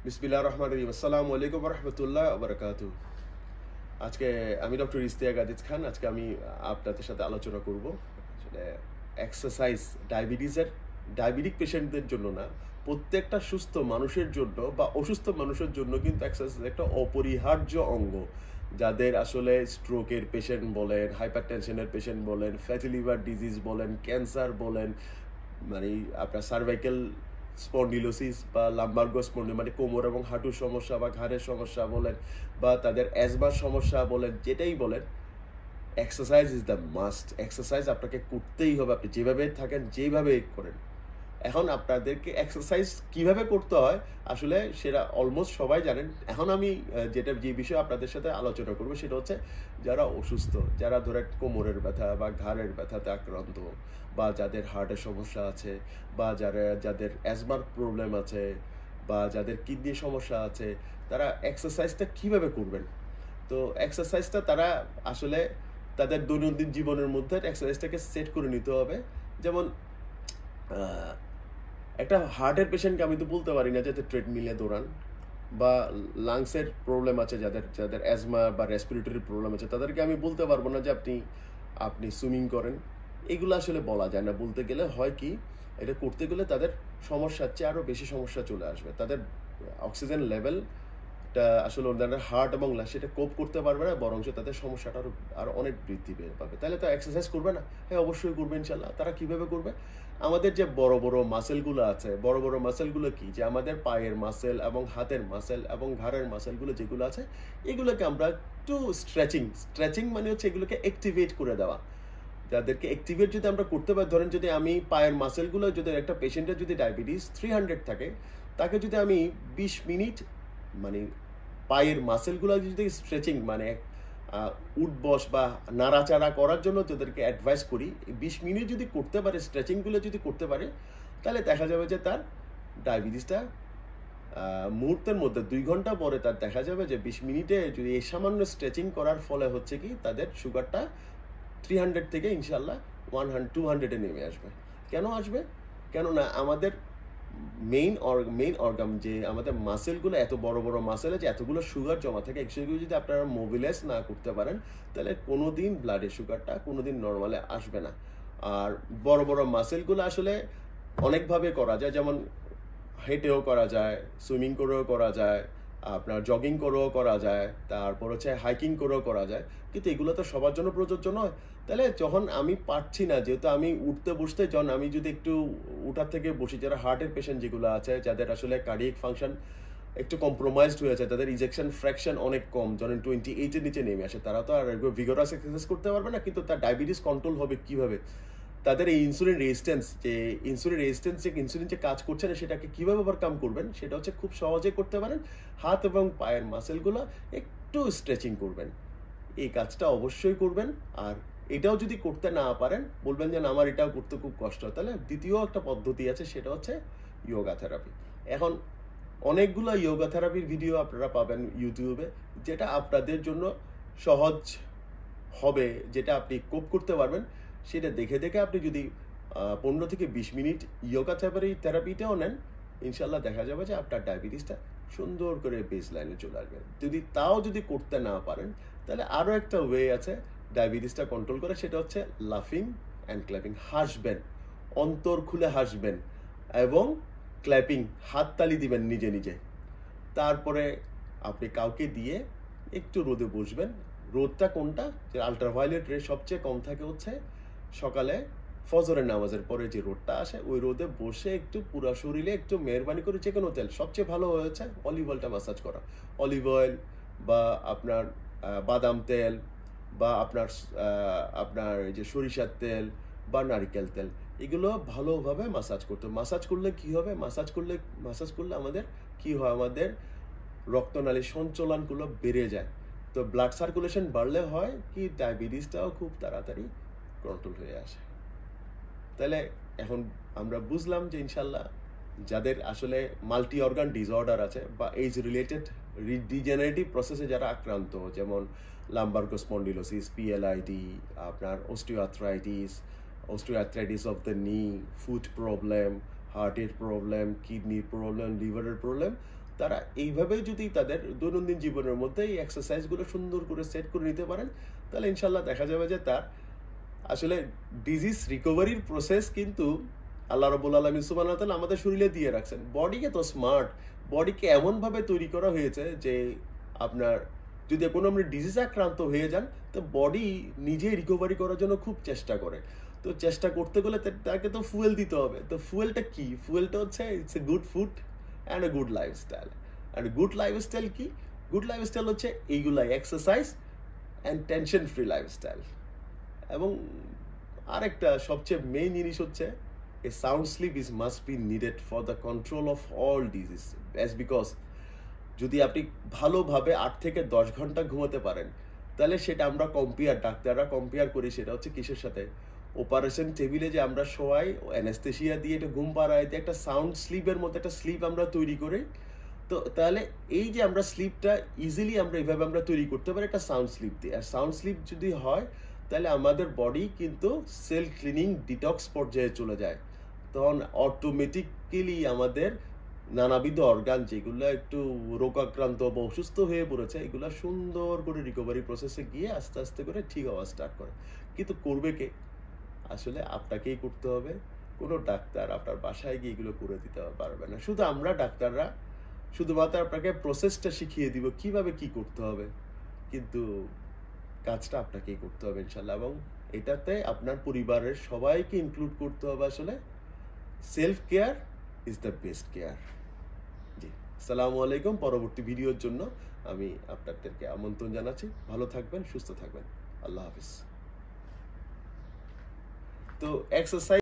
বিসমিল্লাহির রহমানির রহিম। আসসালামু আলাইকুম ওয়া রাহমাতুল্লাহি ওয়া বারাকাতুহু। আজকে আমি ডক্টর ইশতিয়াক আজিজ খান। আজকে আমি আপনাদের সাথে আলোচনা করব আসলে এক্সারসাইজ ডায়াবেটিক পেশেন্টদের জন্য না, প্রত্যেকটা সুস্থ মানুষের জন্য বা অসুস্থ মানুষের জন্য কিন্তু এক্সারসাইজ একটা অপরিহার্য অঙ্গ। যাদের আসলে স্ট্রোকের পেশেন্ট বলেন, হাইপারটেনশনের পেশেন্ট বলেন, ফ্যাটি লিভার ডিজিজ বলেন, ক্যান্সার বলেন, মানে আপনার সার্ভাইকেল স্পন্ডিলোসিস বা লাম্বার্গো স্পন্ডি মানে কোমর এবং হাঁটুর সমস্যা বা ঘাড়ের সমস্যা বলেন, বা তাদের অ্যাজমার সমস্যা বলেন, যেটাই বলেন, exercise is the must. Exercise আপনাকে করতেই হবে, আপনি যেভাবে থাকেন যেভাবে করেন। এখন আপনাদেরকে এক্সারসাইজ কিভাবে করতে হয় আসলে সেটা অলমোস্ট সবাই জানেন। এখন আমি যে বিষয়ে আপনাদের সাথে আলোচনা করব সেটা হচ্ছে যারা অসুস্থ, যারা ধরে কোমরের ব্যথা বা ঘাড়ের ব্যথাতে আক্রান্ত, বা যাদের হার্টের সমস্যা আছে, বা যাদের অ্যাজমার প্রবলেম আছে, বা যাদের কিডনির সমস্যা আছে, তারা এক্সারসাইজটা কিভাবে করবেন। তো এক্সারসাইজটা তারা আসলে তাদের দৈনন্দিন জীবনের মধ্যে এক্সারসাইজটাকে সেট করে নিতে হবে। যেমন একটা হার্টের পেশেন্টকে আমি তো বলতে পারি না যাতে ট্রেডমিলে দৌড়ান, বা লাংসের প্রবলেম আছে যাদের যাদের অ্যাজমা বা রেসপিরেটরি প্রবলেম আছে তাদেরকে আমি বলতে পারবো না যে আপনি আপনি সুইমিং করেন। এগুলো আসলে বলা যায় না। বলতে গেলে হয় কি, এটা করতে গেলে তাদের সমস্যার চেয়ে আরও বেশি সমস্যা চলে আসবে। তাদের অক্সিজেন লেভেল আসলে ওনাদের হার্ট এবং সেটা কোপ করতে পারবে না, বরঞ্চ তাদের সমস্যাটা আরো অনেক বৃদ্ধি পেয়ে পাবে। তাহলে তো এক্সারসাইজ করবে না? হ্যাঁ, অবশ্যই করবে ইনশাল্লাহ। তারা কিভাবে করবে? আমাদের যে বড় বড় মাসেলগুলো আছে, বড় বড় মাসেলগুলো কি, যে আমাদের পায়ের মাসেল এবং হাতের মাসেল এবং ঘাড়ের মাসেলগুলো যেগুলো আছে, এগুলোকে আমরা একটু স্ট্রেচিং মানে হচ্ছে এগুলোকে অ্যাক্টিভেট করে দেওয়া। যাদেরকে অ্যাক্টিভেট যদি আমরা করতে পারি, ধরেন যদি আমি পায়ের মাসেলগুলো, যদি একটা পেশেন্টের যদি ডায়াবেটিস 300 থাকে, তাকে যদি আমি 20 মিনিট মানে পায়ের মাসেলগুলো যদি স্ট্রেচিং মানে উঠবস বা নাড়াচাড়া করার জন্য তাদেরকে অ্যাডভাইস করি, 20 মিনিট যদি করতে পারে, স্ট্রেচিংগুলো যদি করতে পারে, তাহলে দেখা যাবে যে তার ডায়াবেটিসটা মুহূর্তের মধ্যে 2 ঘন্টা পরে তার দেখা যাবে যে 20 মিনিটে যদি এই সামান্য স্ট্রেচিং করার ফলে হচ্ছে কি, তাদের সুগারটা 300 থেকে ইনশাল্লাহ 200-এ নেমে আসবে। কেন আসবে? কেননা আমাদের মেইন অর্গান, যে আমাদের মাসেলগুলো এত বড় বড় মাসেল আছে, এতগুলো সুগার জমা থাকে, সেগুলো যদি আপনারা মোবিলাইজ না করতে পারেন, তাহলে কোনোদিন ব্লাডের সুগারটা কোনোদিন নর্মালে আসবে না। আর বড় বড় মাসেলগুলো আসলে অনেকভাবে করা যায়, যেমন হেঁটেও করা যায়, সুইমিং করেও করা যায়, আপনার জগিং করেও করা যায়, তারপর হচ্ছে হাইকিং করেও করা যায়। কিন্তু এগুলো তো সবার জন্য প্রযোজ্য নয়। তাহলে যখন আমি পারছি না, যেহেতু আমি উঠতে বসতে, যখন আমি যদি একটু উঠার থেকে বসি, যারা হার্টের পেশেন্ট যেগুলো আছে, যাদের আসলে কার্ডিয়াক ফাংশন একটু কম্প্রোমাইজড হয়ে আছে, তাদের ইজেকশন ফ্র্যাকশন অনেক কম, ধরেন 28-এর নিচে নেমে আসে, তারা তো আর ভিগোরাস এক্সারসাইজ করতে পারবে না। কিন্তু তার ডায়াবেটিস কন্ট্রোল হবে কিভাবে? তাদের এই ইনসুলিন রেজিস্ট্যান্স যে ইনসুলিন যে কাজ করছে না, সেটাকে কিভাবে ওভারকাম করবেন, সেটা হচ্ছে খুব সহজে করতে পারেন। হাত এবং পায়ের মাসেলগুলো একটু স্ট্রেচিং করবেন, এই কাজটা অবশ্যই করবেন। আর এটাও যদি করতে না পারেন, বলবেন যে না, আমার এটাও করতে খুব কষ্ট হয়, তাহলে দ্বিতীয় একটা পদ্ধতি আছে, সেটা হচ্ছে যোগা থেরাপি। এখন অনেকগুলো যোগা থেরাপির ভিডিও আপনারা পাবেন ইউটিউবে, যেটা আপনাদের জন্য সহজ হবে, যেটা আপনি কোপ করতে পারবেন। সেটা দেখে দেখে আপনি যদি 15 থেকে 20 মিনিট যোগা থেরাপিটাও নেন, ইনশাল্লাহ দেখা যাবে যে আপনার ডায়াবেটিসটা সুন্দর করে বেস লাইনে চলে আসবে। যদি করতে না পারেন, তাহলে আরও একটা ওয়ে আছে ডায়াবেটিসটা কন্ট্রোল করে, সেটা হচ্ছে লাফিং অ্যান্ড ক্ল্যাপিং। হাসবেন, অন্তর খুলে হাসবেন, এবং ক্ল্যাপিং, হাততালি দিবেন নিজে নিজে। তারপরে আপনি কাউকে দিয়ে একটু রোদে বসবেন। রোদটা কোনটা, যে আল্ট্রাভায়োলেট রে সবচেয়ে কম থাকে হচ্ছে সকালে ফজরের নামাজের পরে যে রোদটা আসে, ওই রোদে বসে একটু পুরো শরীরে একটু মেহরবানি করে যে কোনো তেল, সবচেয়ে ভালো হয়েছে অলিভ অয়েলটা মাসাজ করা। অলিভ অয়েল বা আপনার বাদাম তেল, বা আপনার এই যে সরিষার তেল বা নারিকেল তেল, এগুলো ভালোভাবে মাসাজ করলে কি হবে, মাসাজ করলে আমাদের কি হয়, আমাদের রক্তনালী সঞ্চালনগুলো বেড়ে যায়। তো ব্লাড সার্কুলেশন বাড়লে হয় কি, ডায়াবেটিসটাও খুব তাড়াতাড়ি কন্ট্রোল হয়ে আসে। তাহলে এখন আমরা বুঝলাম যে ইনশাল্লাহ যাদের আসলে মাল্টি অর্গান ডিসঅর্ডার আছে, বা এইজ রিলেটেড ডিজেনারেটিভ প্রসেসে যারা আক্রান্ত, যেমন লাম্বার্গো স্পন্ডিলোসিস, পিএলআইডি, আপনার অস্টিওআর্থ্রাইটিস অফ দ্য নি, ফুট প্রবলেম, হার্টের প্রবলেম, কিডনির প্রবলেম, লিভারের প্রবলেম, তারা এইভাবে যদি তাদের দৈনন্দিন জীবনের মধ্যে এই এক্সারসাইজগুলো সুন্দর করে সেট করে নিতে পারেন, তাহলে ইনশাল্লাহ দেখা যাবে যে তার আসলে ডিজিজ রিকভারির প্রসেস কিন্তু আল্লাহ রাব্বুল আলামিন সুবহানাহু ওয়া তাআলা আমাদের শরীরে দিয়ে রাখছেন। বডিকে তো স্মার্ট, বডিকে এমনভাবে তৈরি করা হয়েছে যে আপনার যদি কোনো আপনি ডিজিজ আক্রান্ত হয়ে যান, তো বডি নিজে রিকভারি করার জন্য খুব চেষ্টা করে। তো চেষ্টা করতে গেলে তাকে তো ফুয়েল দিতে হবে। তো ফুয়েলটা কি? ফুয়েলটা হচ্ছে it's a good food and a good lifestyle. And good lifestyle কি? গুড লাইফস্টাইল হচ্ছে এইগুলাই, exercise and tension free lifestyle. এবং আরেকটা সবচেয়ে মেইন জিনিস হচ্ছে a sound sleep is must be needed for the control of all disease, as because যদি আপনি ভালোভাবে 8 থেকে 10 ঘন্টা ঘুমাতে পারেন, তাহলে সেটা আমরা ডাক্তাররা কম্পেয়ার করি সেটা হচ্ছে কিসের সাথে? অপারেশন টেবিলে যে আমরা শোয়াই, অ্যানেস্থেশিয়া দিয়ে এটা ঘুম পাড়ায় দিয়ে একটা সাউন্ড স্লিপের মতো একটা স্লিপ আমরা তৈরি করি। তো তাহলে এই যে আমরা স্লিপটা ইজিলি আমরা এইভাবে আমরা তৈরি করতে পারি একটা সাউন্ড স্লিপ দিয়ে। আর সাউন্ড স্লিপ যদি হয়, তাহলে আমাদের বডি কিন্তু সেল ক্লিনিং ডিটক্স পর্যায়ে চলে যায়। তখন অটোমেটিক্যালি আমাদের নানাবিধ অর্গান যেগুলো একটু রোগাক্রান্ত বা অসুস্থ হয়ে পড়েছে, এগুলো সুন্দর করে রিকভারি প্রসেসে গিয়ে আস্তে আস্তে করে ঠিক হওয়া স্টার্ট করে। কিন্তু করবে কে? আসলে আপনাকেই করতে হবে। কোনো ডাক্তার আপনার বাসায় গিয়ে এগুলো করে দিতে পারবে না। শুধু আমরা ডাক্তাররা শুধুমাত্র আপনাকে প্রসেসটা শিখিয়ে দিব কিভাবে কি করতে হবে, কিন্তু কাজটা আপনাকেই করতে হবে ইনশাল্লাহ। এবং এটাতে আপনার পরিবারের সবাইকে ইনক্লুড করতে হবে। আসলে self care is the best care. জি, আসসালামু আলাইকুম। পরবর্তী ভিডিওর জন্য আমি আপনাদেরকে আমন্ত্রণ জানাচ্ছি। ভালো থাকবেন, সুস্থ থাকবেন। আল্লাহ হাফিজ। তো এক্সারসাইজ